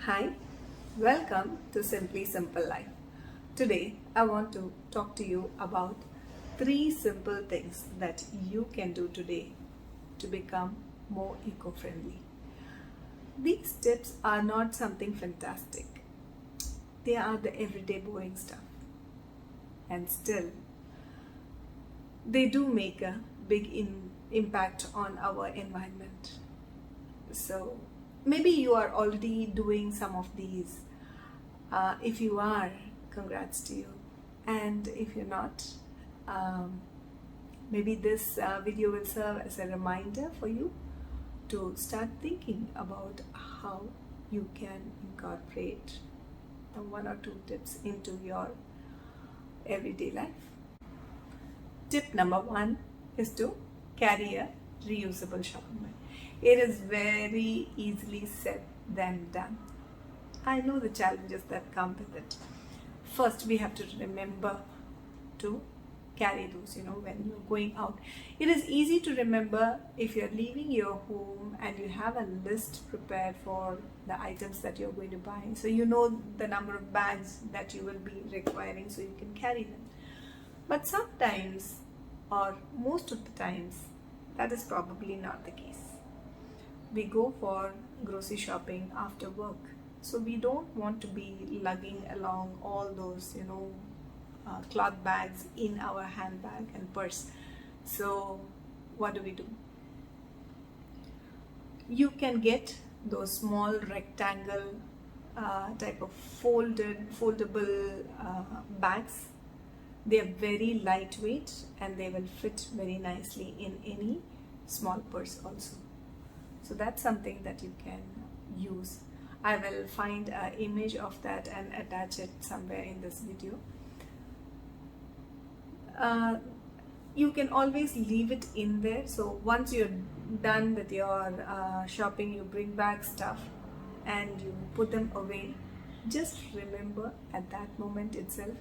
Hi, welcome to Simply Simple Life. Today, I want to talk to you about three simple things that you can do today to become more eco friendly. These tips are not something fantastic, they are the everyday boring stuff, and still, they do make a big impact on our environment. So, maybe you are already doing some of these. If you are, congrats to you. And if you're not, um, maybe this video will serve as a reminder for you to start thinking about how you can incorporate the one or two tips into your everyday life. Tip number one is to carry a reusable shopping bag. It is very easily said than done. I know the challenges that come with it. First, we have to remember to carry those, when you're going out. It is easy to remember if you're leaving your home and you have a list prepared for the items that you're going to buy. So you know the number of bags that you will be requiring so you can carry them. But sometimes, or most of the times, that is probably not the case. We go for grocery shopping after work, so we don't want to be lugging along all those cloth bags in our handbag and purse. So what do? You can get those small rectangle type of foldable bags. They are very lightweight and they will fit very nicely in any small purse also. So that's something that you can use. I will find an image of that and attach it somewhere in this video. You can always leave it in there. So once you're done with your shopping, you bring back stuff and you put them away. Just remember at that moment itself,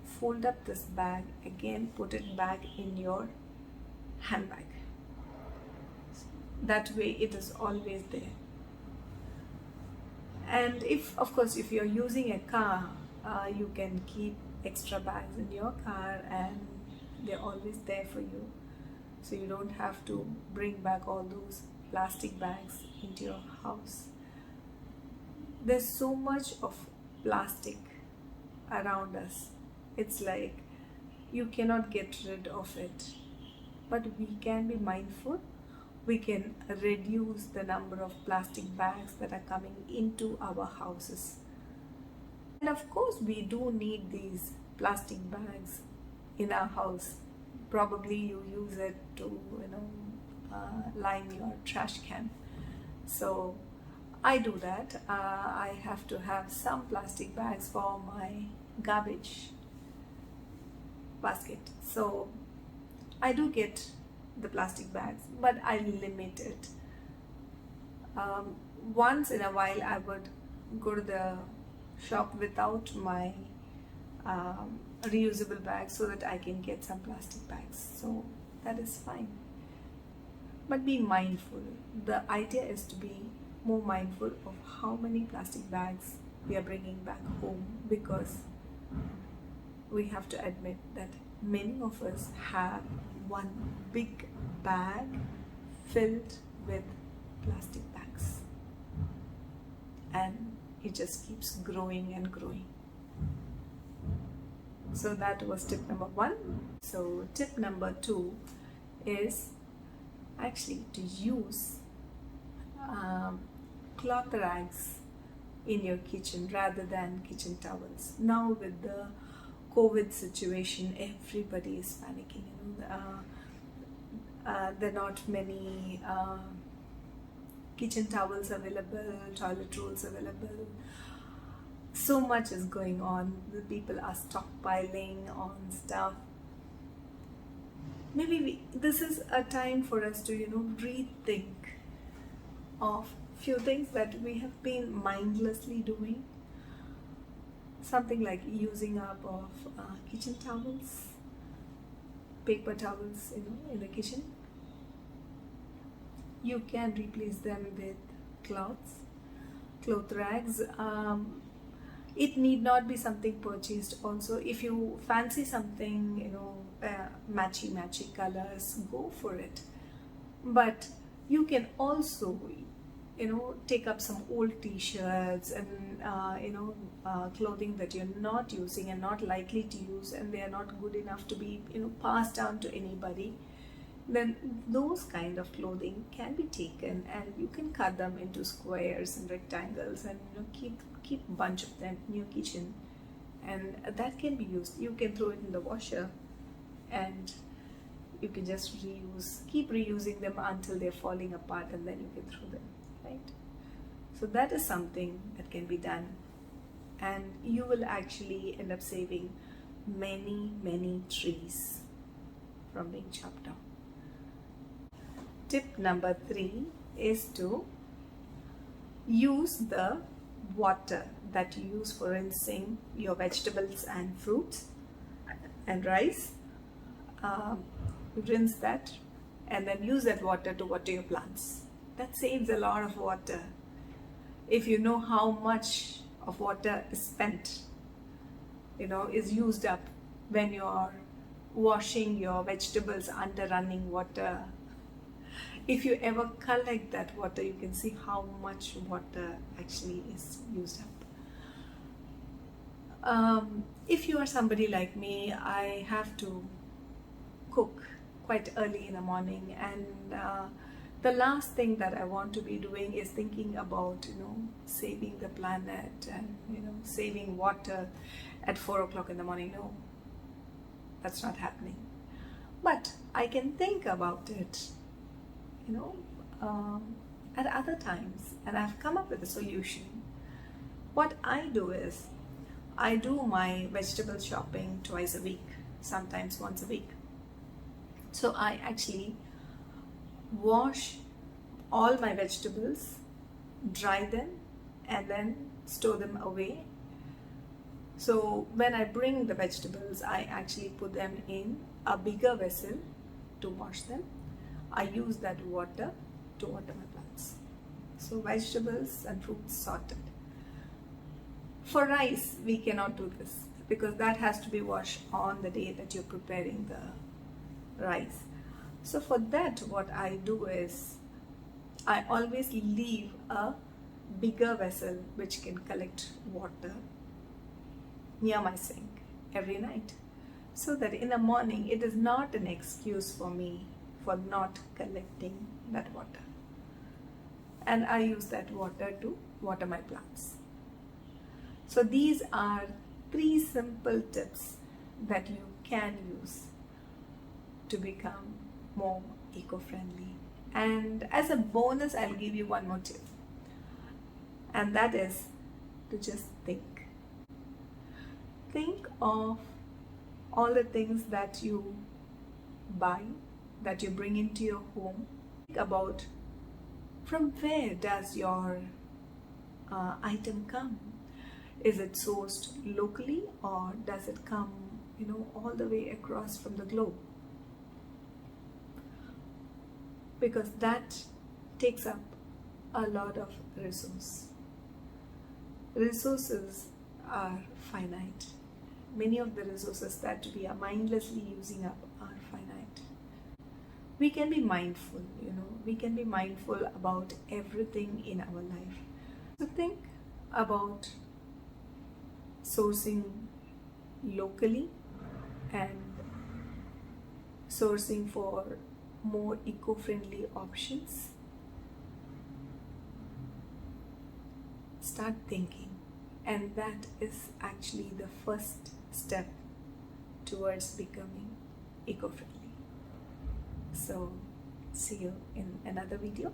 fold up this bag again, put it back in your handbag. That way it is always there. And if, of course, if you're using a car, you can keep extra bags in your car and they're always there for you. So you don't have to bring back all those plastic bags into your house. There's so much of plastic around us. It's like you cannot get rid of it. But we can be mindful. We can reduce the number of plastic bags that are coming into our houses. And of course, we do need these plastic bags in our house. Probably you use it to, line your trash can. So I do that. I have to have some plastic bags for my garbage basket. So I do get the plastic bags, but I limit it. Once in a while, I would go to the shop without my reusable bags so that I can get some plastic bags. So that is fine. But be mindful. The idea is to be more mindful of how many plastic bags we are bringing back home, because we have to admit that many of us have one big bag filled with plastic bags, and it just keeps growing and growing. So that was tip number one. So tip number two is actually to use cloth rags in your kitchen rather than kitchen towels. Now with the COVID situation, everybody is panicking. There are not many kitchen towels available, toilet rolls available. So much is going on. The people are stockpiling on stuff. Maybe this is a time for us to, rethink of few things that we have been mindlessly doing. Something like using up of kitchen towels, paper towels, in the kitchen. You can replace them with cloths. cloth rags. It need not be something purchased. Also, if you fancy something, matchy colors, go for it. But you can also, take up some old t-shirts and clothing that you're not using and not likely to use, and they are not good enough to be passed down to anybody. Then those kind of clothing can be taken and you can cut them into squares and rectangles, and keep a bunch of them in your kitchen, and that can be used. You can throw it in the washer and you can just keep reusing them until they're falling apart, and then you can throw them, right? So that is something that can be done, and you will actually end up saving many trees from being chopped down. Tip number 3 is to use the water that you use for rinsing your vegetables and fruits and rice. Rinse that and then use that water to water your plants. That saves a lot of water. If you know how much of water is spent, is used up when you're washing your vegetables under running water. If you ever collect that water, you can see how much water actually is used up. If you are somebody like me, I have to cook quite early in the morning, and the last thing that I want to be doing is thinking about saving the planet and saving water at 4 o'clock in the morning. No, that's not happening. But I can think about it at other times, and I've come up with a solution. What I do is I do my vegetable shopping twice a week, sometimes once a week. So I actually wash all my vegetables, dry them, and then store them away. So when I bring the vegetables, I actually put them in a bigger vessel to wash them. I use that water to water my plants. So vegetables and fruits sorted. For rice, we cannot do this because that has to be washed on the day that you're preparing the rice. So for that, what I do is I always leave a bigger vessel which can collect water near my sink every night, so that in the morning it is not an excuse for me for not collecting that water, and I use that water to water my plants. So these are 3 simple tips that you can use to become more eco-friendly. And as a bonus, I'll give you one more tip, and that is to just think of all the things that you buy, that you bring into your home. Think about from where does your item come. Is it sourced locally, or does it come all the way across from the globe? Because that takes up a lot of resources are finite. Many of the resources that we are mindlessly using up are finite. We can be mindful, we can be mindful about everything in our life. So think about sourcing locally and sourcing for more eco-friendly options. Start thinking, and that is actually the first step towards becoming eco-friendly. So see you in another video.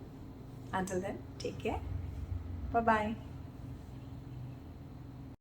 Until then, take care. Bye-bye.